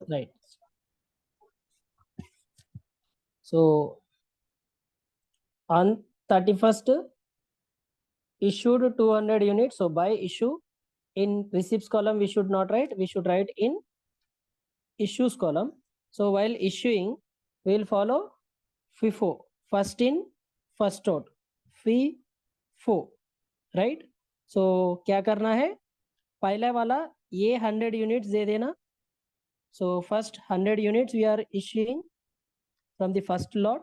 right? So on 31st issued 200 units. So by issue, in receipts column we should not write, we should write in issues column. So while issuing, we will follow FIFO, first in first out, FIFO, right? So क्या करना है, पहला वाला ये 100 units दे देना. So first 100 units we are issuing from the first lot,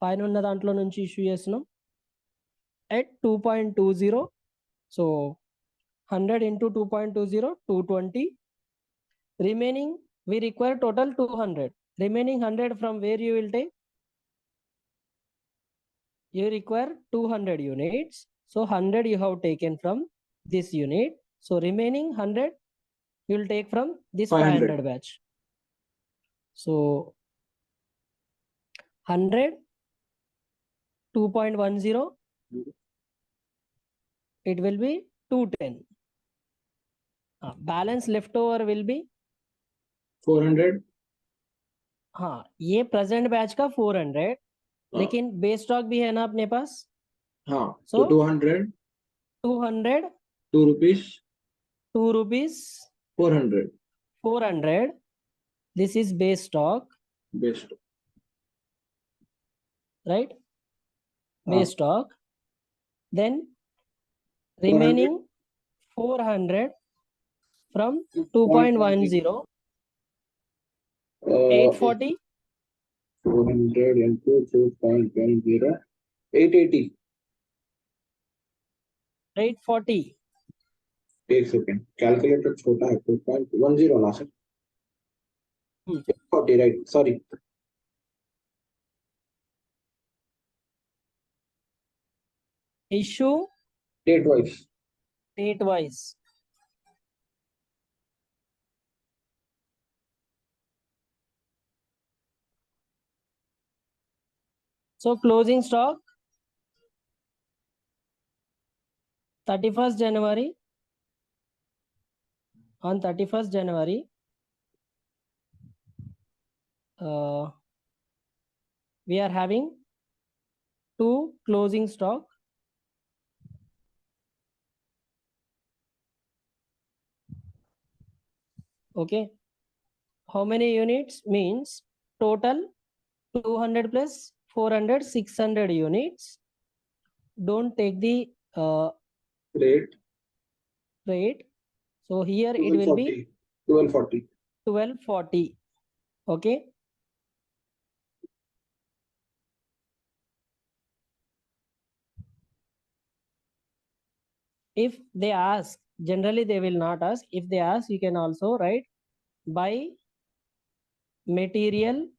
పైన ఉన్న దాంట్లో నుంచి ఇష్యూ చేస్తున్నాం at 2.20. So 100 into 2.20, 220. Remaining we require total 200. Remaining 100 from where you will take? You require 200 units. So 100 you have taken from this unit. So remaining 100 you will take from this 500 batch. So 100, 2.10, it will be 210. Balance leftover will be 400. हाँ, ये present batch का 400, लेकिन base stock भी है ना अपने पास. हाँ, so तो 200, 2 rupees, 2 rupees, 400. This is base stock, right? Base stock. Then remaining 400 from 2.10, 840. 400 into 2.10, 880. 840. एक सेकंड, कैलकुलेटर छोटा है, 2.10 ना sir. 840, right? Sorry. Issue Date wise. date wise. So closing stock 31st January. On 31st January, we are having 2 closing stock. Okay. How many units? Means total 200 plus 400, 600 units. Don't take the Rate. So here it will be 1240. 1240. Okay. If they ask, generally they will not ask. If they ask, you can also write by material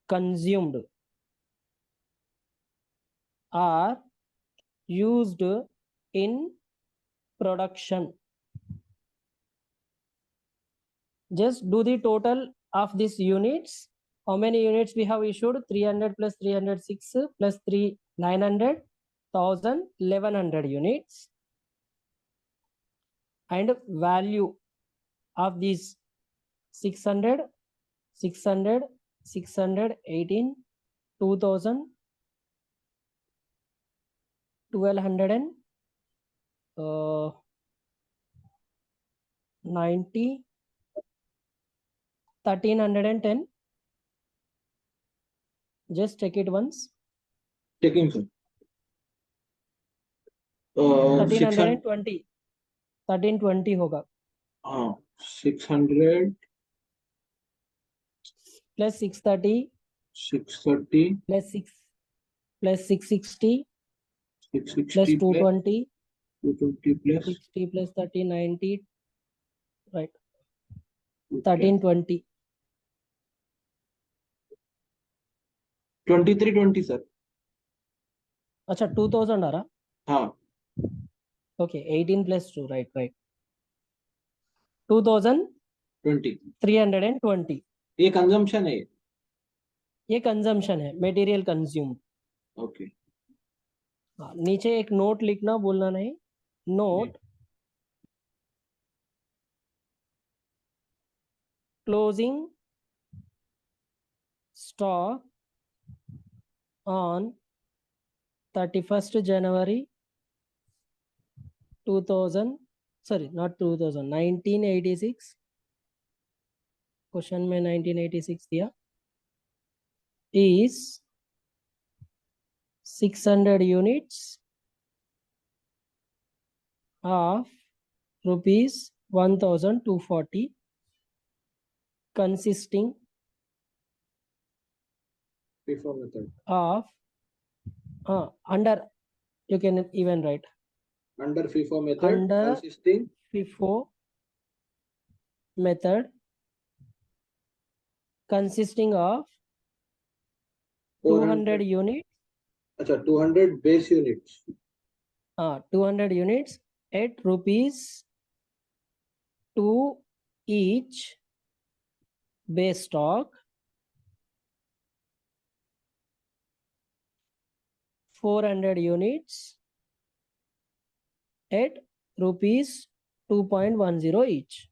consumed are used in production. Just do the total of these units. How many units we have issued? 300 plus 306 plus 3, 900, 1000, 1100 units. And value of these 600, 600, 618, 2000, 1200 and 90, 1310. Just check it once. Checking, sir. 1320. 1320 होगा. 600 plus 630 plus 6 plus 660 plus 220 plus 60 plus 30 90, right? 1320. 2320 sir. अच्छा 2000 आ रहा. हाँ. Okay, 18 plus 2, right. 2020. 320. ये consumption है. ये consumption है, material consume. Okay. नीचे एक नोट लिखना, बोलना नहीं. Note closing stock on 31st January 2000, sorry, not 2000, 1986, question में 1986 दिया, is 600 units of rupees 1240, consisting FIFO method. of under, you can even write Under FIFO method, under consisting FIFO method, consisting of 200 units, अच्छा 200 base units. 200 units at rupees 2 each base stock, 400 units at rupees 2.10 each.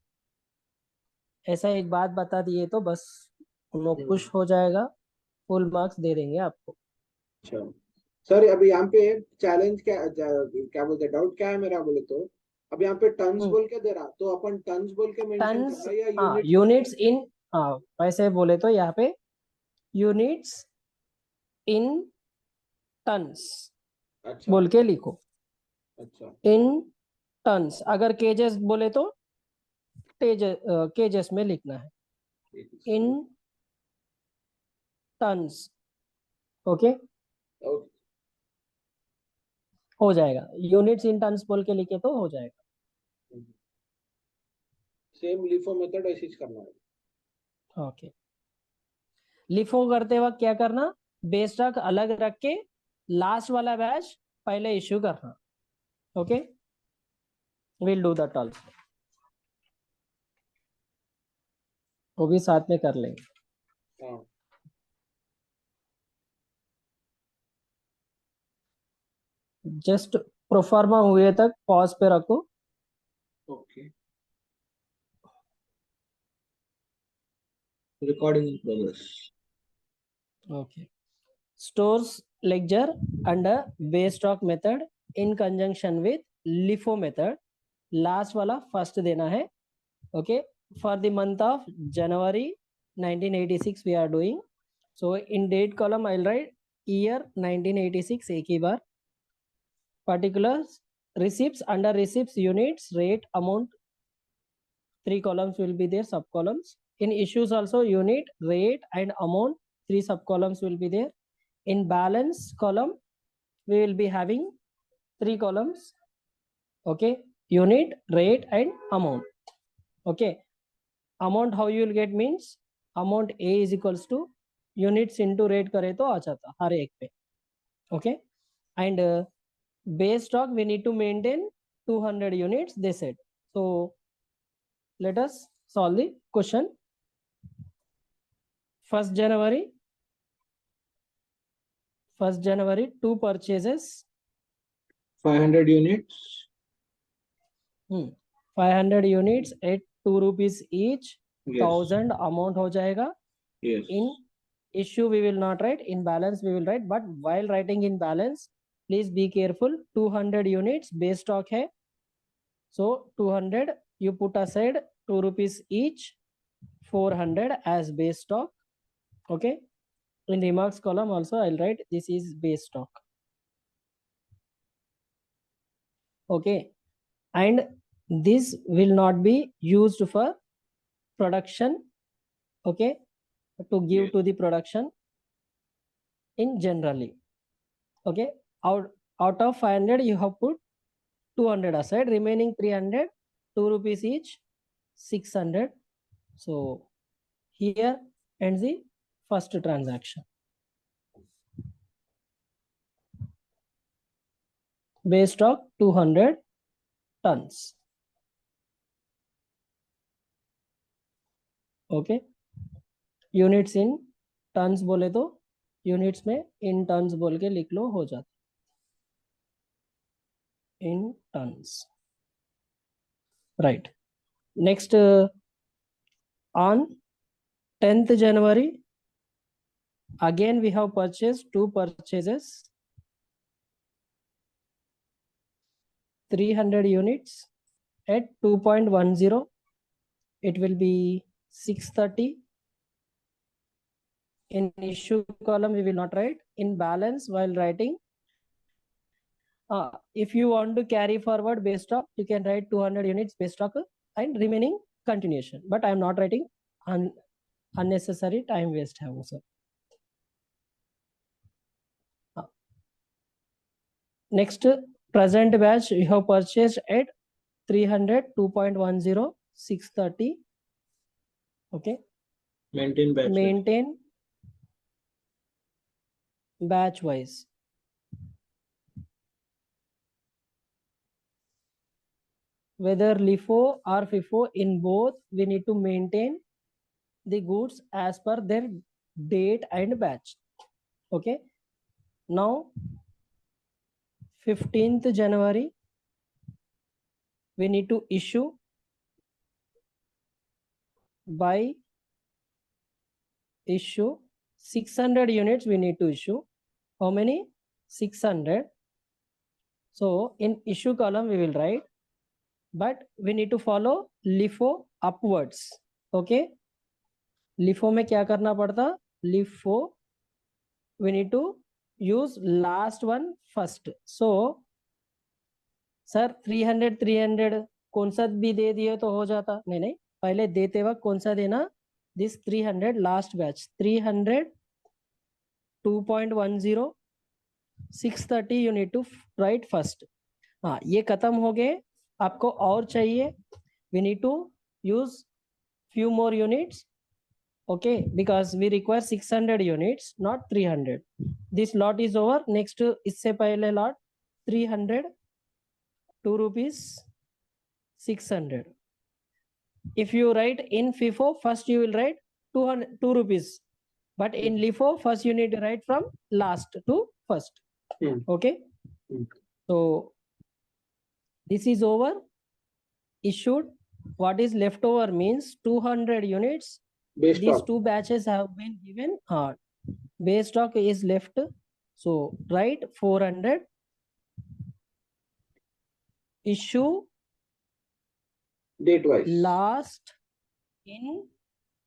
ऐसा एक बात बता दिए तो बस उन लोग खुश हो जाएगा, फुल मार्क्स दे देंगे आपको. अच्छा सर, अभी यहाँ पे चैलेंज क्या बोलते हैं, डाउट क्या है मेरा बोले तो, अब यहाँ पे टन्स बोल के दे रहा, तो अपन टन्स बोल के मेंशन टन्स, करना या यूनिट यूनिट्स इन, वैसे बोले तो यहाँ पे यूनिट्स इन टन्स अच्छा बोल के लिखो. अच्छा इन टन्स, अगर केजेस बोले तो केजेस में लिखना है, इन टन्स. ओके, हो जाएगा. यूनिट्स इन टन्स बोल के लिखे तो हो जाएगा. सेम लिफो मेथड ऐसे ही करना है. ओके, लिफो करते वक्त क्या करना, बेस स्टॉक अलग रख के लास्ट वाला बैच पहले इश्यू करना. Okay, will do that also, वो भी साथ में कर लेंगे. हाँ जस्ट प्रोफार्मा हुए तक पॉज पे रखो. Okay, recording in progress. Okay. Stores ledger under base stock method in conjunction with LIFO method. Last वाला first देना है. Okay. For the month of January 1986 we are doing. So in date column I'll write year 1986 एक ही बार. Particulars, receipts, under receipts, units, rate, amount. 3 columns will be there, sub columns. In issues also, unit, rate and amount, 3 sub columns will be there. In balance column, we will be having 3 columns. Okay, unit, rate and amount. Okay, amount how you will get means amount A is equals to units into rate करे तो आ जाता हर एक पे. Okay, and base stock we need to maintain 200 units, they said. So let us solve the question. 1st January 2 purchases, 500 units. 500 units at 2 rupees each. Yes. 1000 amount हो जाएगा. Yes. In issue we will not write, in balance we will write, but while writing in balance please be careful. 200 units base stock है, so 200 you put aside 2 rupees each, 400 as base stock. Okay, in remarks column also I'll write this is base stock. Okay, and this will not be used for production. Okay, to give to the production in generally. Okay, out of 500 you have put 200 aside, remaining 300, 2 rupees each, 600. So here ends the first transaction. Base stock 200 tons. Okay, units in tons बोले तो units में in tons बोल के लिख लो, हो जाता in tons. Right. Next on 10th January, again we have purchased 2 purchases, 300 units at 2.10. It will be 630. In issue column, we will not write. In balance, while writing, if you want to carry forward base stock, you can write 200 units base stock and remaining continuation. But I am not writing unnecessary time waste. Next, present batch you have purchased at 300, 2.10, 630. Okay. Maintain batch wise. Whether Lifo or FIFO, in both we need to maintain the goods as per their date and batch. Okay. Now 15th January, we need to issue by issue 600 units. We need to issue how many? 600. So in issue column we will write, but we need to follow LIFO upwards. Okay. LIFO में क्या करना पड़ता? LIFO we need to use last one first. So sir 300 कौन सा भी दे दिए तो हो जाता? नहीं, पहले देते वक्त कौन सा देना? This 300 last batch, 300, 2.10, 630 you need to write first. हाँ, ये खत्म हो गए. आपको और चाहिए, we need to use few more units. Okay, because we require 600 units, not 300. This lot is over. Next, इससे पहले lot 300, 2 rupees, 600. If you write in FIFO, first you will write 2 rupees. But in LIFO, first you need to write from last to first. Okay. So this is over. Issued. What is left over means 200 units. Base These stock. 2 batches have been given. Base stock is left. So write 400. Issue date wise.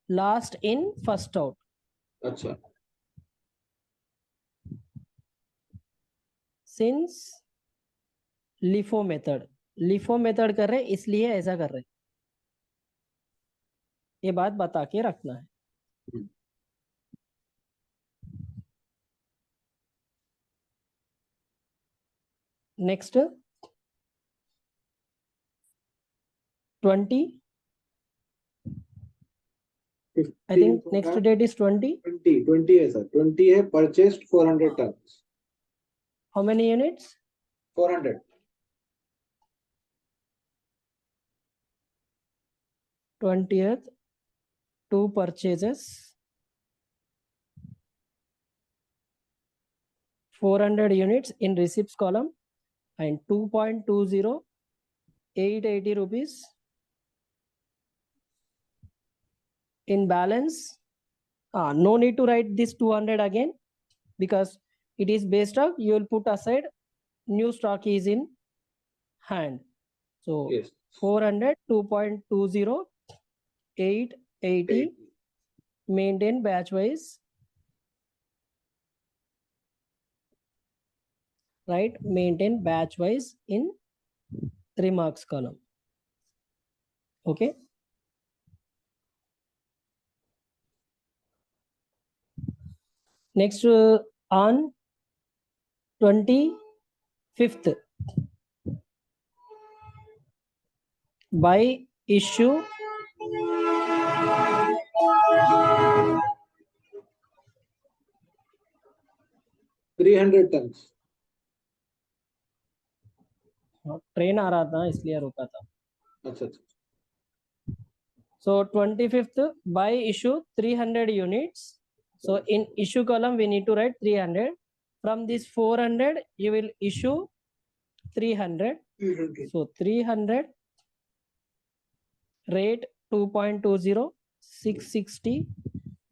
Last in first out. अच्छा. Since LIFO method कर रहे इसलिए ऐसा कर रहे, ये बात बता के रखना है. Next 20. I think next date is 20. 20 है sir. 20 है purchased 400 tons. How many units? 400. 20th, 2 purchases, 400 units in receipts column, and 2.20, 880 rupees. In balance, no need to write this 200 again because it is base stock. You will put aside, new stock is in hand. So yes. 400, 2.20, 880, maintain batch wise. Right, maintain batch wise in remarks column. Okay. Next, on 25th, by issue 300 tons. Train आ रहा था इसलिए रुका था. अच्छा. So 25th, by issue 300 units. So in issue column we need to write 300. From this 400 you will issue 300. So 300, rate 2.20, 660,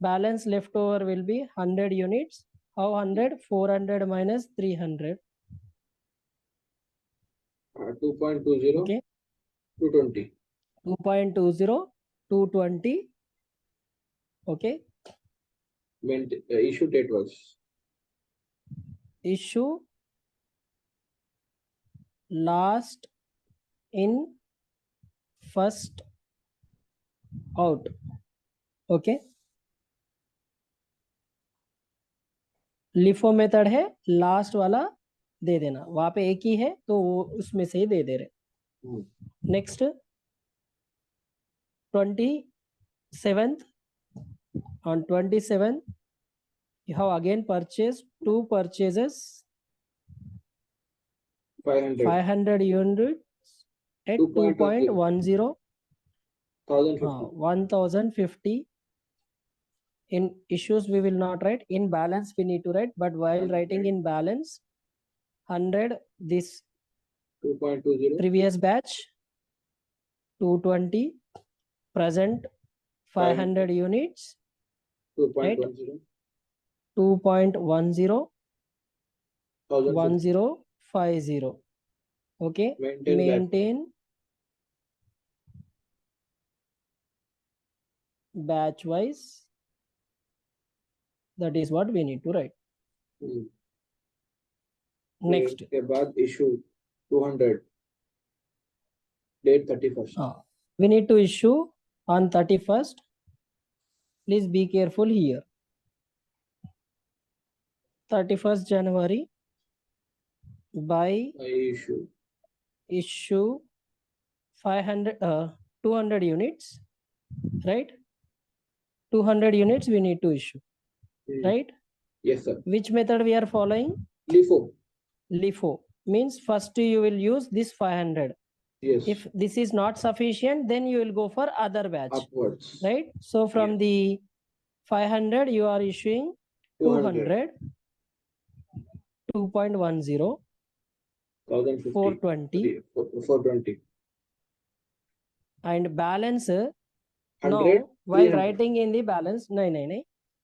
balance left over will be 100 units. How 100? 400 minus 300. 2.20, Okay. 220. 2.20, 220. Okay. Issue date was Issue last in, first out. Okay. LIFO method है, last वाला दे देना, वहां पे एक ही है तो वो उसमें से ही दे दे रहे. Next 27th, on 27th you have again purchased 2 purchases 500 units at 2.10, 1050. In issues we will not write, in balance we need to write, but while writing in balance 100 this 2.20, previous batch, 220 present 500 units 2.10, 2.10, 1050. 1050. Okay. Maintain batch wise. That is what we need to write. Next. के बाद issue 200, date 31st. We need to issue on 31st. Please be careful here. 31st January by issue 500 200 units, right? 200 units we need to issue, right? Yes sir. Which method we are following? Lifo means first you will use this 500. Yes. If this is not sufficient, then you will go for other batch. Upwards. Right? So from the 500 you are issuing 200, 2.10, 420, 420. and balance 100, now while 300. writing in the balance नहीं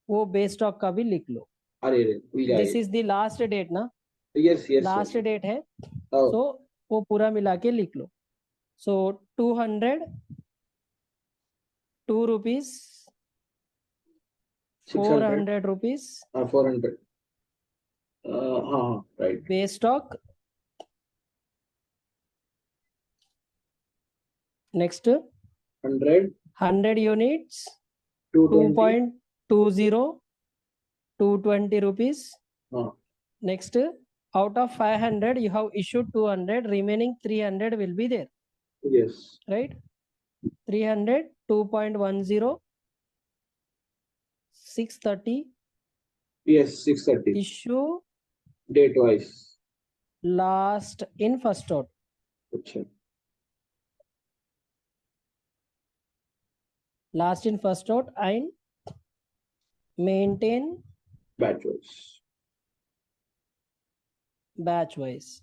वो base stock का भी लिख लो. This is the last date ना? Yes. Last date है. Oh. So वो पूरा मिला के लिख लो. So 200, 2 rupees, 400 rupees. 400. Right. Base stock. Next 100 units, 2.20, 220 rupees. Next, out of 500 you have issued 200, remaining 300 will be there. Yes. Right? 300, 2.10, 630. Yes, 630. Issue date wise. Last in, first out. Achha. Last in, first out, and maintain batch wise.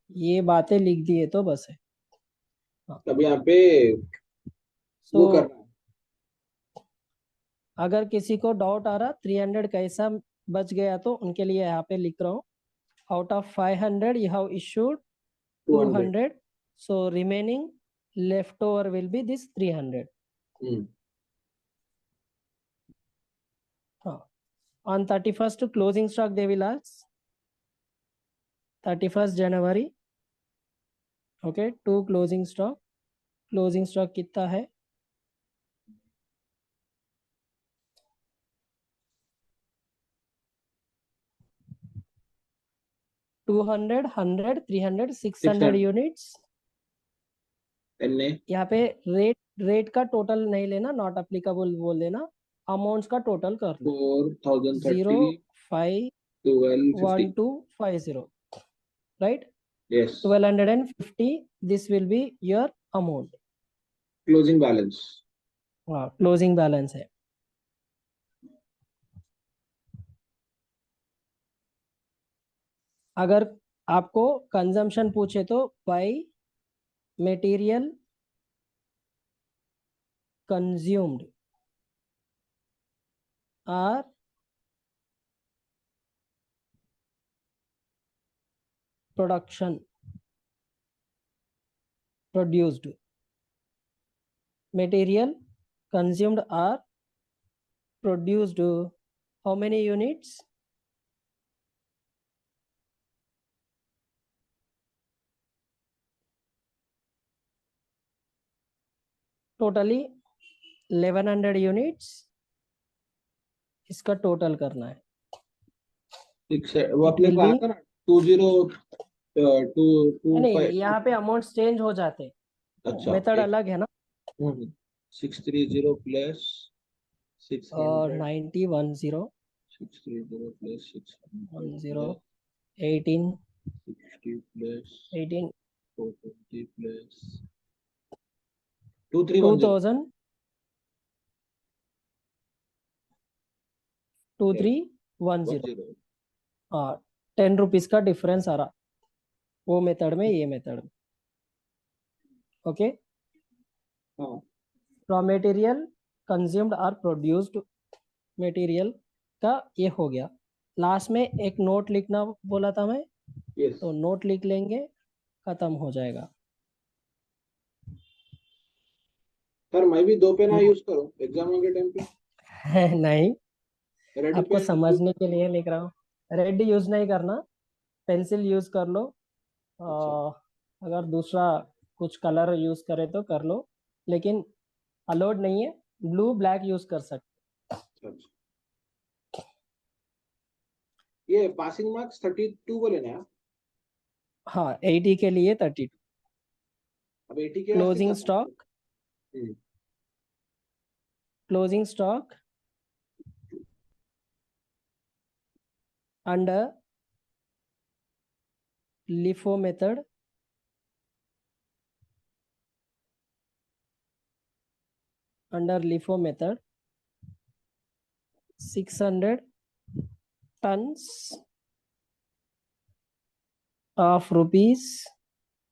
ये बातें लिख दिए तो बस है. तब यहाँ पे वो करना है. अगर किसी को डाउट आ रहा 300 कैसा बच गया तो उनके लिए यहाँ पे लिख रहा हूँ. Out of 500 you have issued 200. So remaining leftover will be this 300. On 31st closing stock they will ask 31st January. Okay, to closing stock. Closing stock कितना है? $200, 100, 300, 600 units. यहाँ पे रेट का टोटल नहीं लेना, नॉट अप्लीकेबल बोल देना, amounts का टोटल कर लो. 0, 5, 1, 2, 5, 0. Right? Yes. 1250. This will be your amount. Closing balance. Closing balance है. अगर आपको कंजम्पशन पूछे तो by material consumed are produced. Material consumed are produced. How many units? Totally 1100 units. इसका टोटल करना है. वो It अपने will को be आता ना 2025. नहीं, यहाँ पे अमाउंट चेंज हो जाते. अच्छा मेथड अलग है ना. 630 plus 600 90 630 plus 600 10 plus 18 60 plus 18 420 plus 2310 2310. हाँ, 10 रुपीज का डिफरेंस आ रहा वो मेथड में, ये मेथड में. Okay. Raw material consumed are produced. Material का ये हो गया. लास्ट में एक नोट लिखना बोला था मैं. यस तो नोट लिख लेंगे, खत्म हो जाएगा. सर मैं भी 2 पेन यूज करूं एग्जाम के टाइम पे? नहीं, रेड आपको पेन ब्लू समझने के लिए लिख रहा हूँ. रेड यूज नहीं करना, पेंसिल यूज कर लो. अच्छा अगर दूसरा कुछ कलर यूज करे तो कर लो, लेकिन अलाउड नहीं है. ब्लू ब्लैक यूज कर सकते. अच्छा. ये पासिंग मार्क्स 32 बोले ना? हाँ, 80 के लिए 32. अब 80 के वास्ते क्लोजिंग क्या करते? Stock. Closing stock under LIFO method. Under LIFO method 600 tons of rupees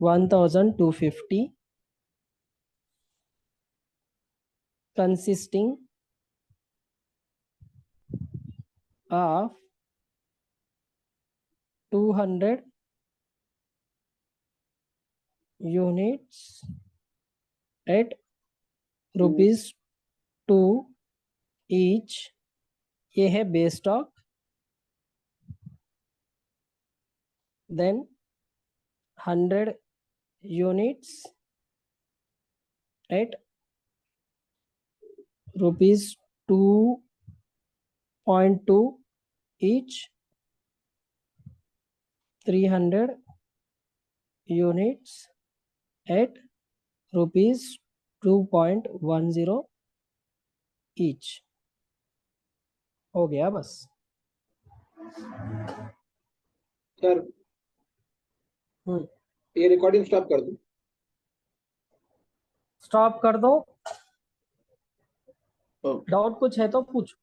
1250 consisting of 200 units at rupees 2 each. ये है base stock. Then 100 units at rupees 2.2 each. 300 units at rupees 2.10 each. हो गया बस. सर ये recording stop कर दूं? Stop कर दो. ओके. डाउट कुछ है तो पूछो.